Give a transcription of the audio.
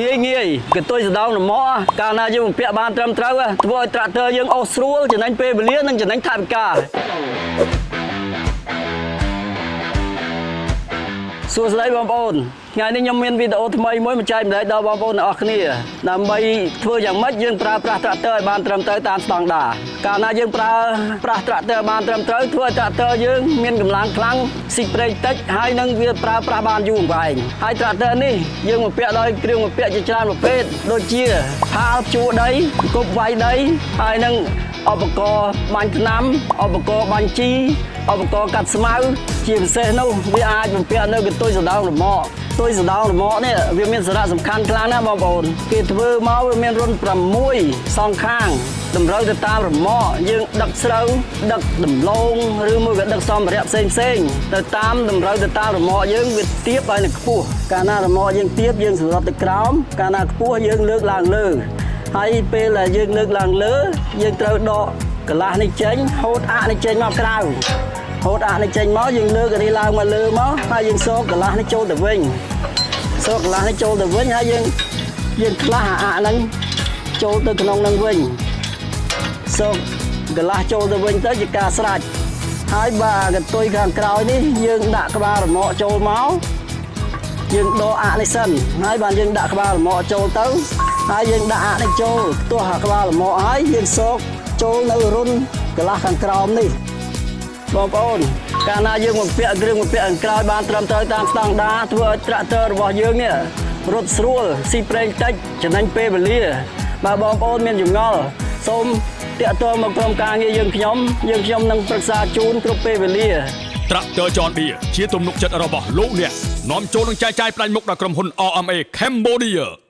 ងាយក៏ទុយសដងល្មមកាលណាយើងបំពាក់បានត្រឹមត្រូវធ្វើឲ្យត្រាក់ទ័រយើងអូសស្រួលចំណេញពេលវេលានិងចំណេញថវិកាសួស្តីបងប្អូនថ្ងៃនេះខ្ញុំមានវីដេអូថ្មីមួយមកចែកម្លែកដល់បងប្អូនទាំងអស់គ្នាដើម្បីធ្វើយ៉ាងម៉េចយើងប្រើប្រាស់ត្រាក់ទ័រឲ្យបានត្រឹមត្រូវតាមស្តង់ដារកាលណាយើងប្រើប្រាស់ត្រាក់ទ័របានត្រឹមត្រូវធ្វើឲ្យត្រាក់ទ័រយើងមានកម្លាំងខ្លាំងស៊ីប្រេងតិចហើយនឹងវាប្រើប្រាស់បានយូរអង្វែងហើយត្រាក់ទ័រនេះយើងបំពាក់ដោយគ្រឿងបំពាក់ជាច្រើនប្រភេទដូចជាផាលភ្ជួរដីគប់វាយដីហើយនឹងឧបករណ៍បាញ់ថ្នាំឧបករណ៍បាញ់ជីឧបករណ៍កាត់ស្មៅជាពិសេសនោះវាអាចបំពាក់នៅកន្ទុយសដងល្មមទុយសដងល្មមនេះវាមានសារៈសំខាន់ខ្លាំងណាស់បងប្អូនគេធ្វើមកវាមានរុន6សងខាងតម្រូវទៅតាមរមាក់យើងដឹកស្រូវដឹកដំឡូងឬមួយក៏ដឹកសម្ភារៈផ្សេងទៅតាមតម្រូវទៅតាមរមាក់យើងវាទាបហើយនឹងខ្ពស់កាលណារមាក់យើងទាបយើងសម្រាប់ទៅក្រោមកាលណាខ្ពស់យើងលើកឡើងលើហើយពេលដែលយើងលើកឡើងលើយើងត្រូវដកកន្លះនេះចេញហូតអាក់នេះចេញមកក្រៅហូតអាក់នេះចេញមកយើងលើកនេះឡើងមកលើមកហើយយើងសោកកន្លះនេះចូលទៅវិញសោកកន្លះនេះចូលទៅវិញហើយយើងខ្លះអាក់ហ្នឹងចូលទៅក្នុងនឹងវិញសោកកន្លះចូលទៅវិញទៅជាការស្រេចហើយបើកន្ទុយខាងក្រោយនេះយើងដាក់ក្បាលរមាក់ចូលមកយើងដកអាក់នេះសិនហើយបានយើងដាក់ក្បាលរមាក់ចូលទៅហើយយើងដាក់អាក់នេះចូលផ្ទាស់អាក្បាលរមាក់ហើយយើងសោកចូលនៅរុនកន្លះខាងក្រោមនេះបងប្អូនកាលណាយើងបំពាក់គ្រឿងបំពាក់ខាងក្រោយបានត្រឹមត្រូវតាមស្តង់ដារធ្វើឲ្យត្រាក់ទ័ររបស់យើងនេះរត់ស្រួលស៊ីប្រេងតិចចំណេញពេលវេលាបើបងប្អូនមានចម្ងល់សូមតាក់ទងមកក្រុមការងារយើងខ្ញុំនឹងប្រឹក្សាជូនគ្រប់ពេលវេលាត្រាក់ទ័រ John Deere ជាទំនុកចិត្តរបស់លោកអ្នកនាំចូលនឹងចែកចាយផ្ដាច់មុខដល់ក្រុមហ៊ុន RMA Cambodia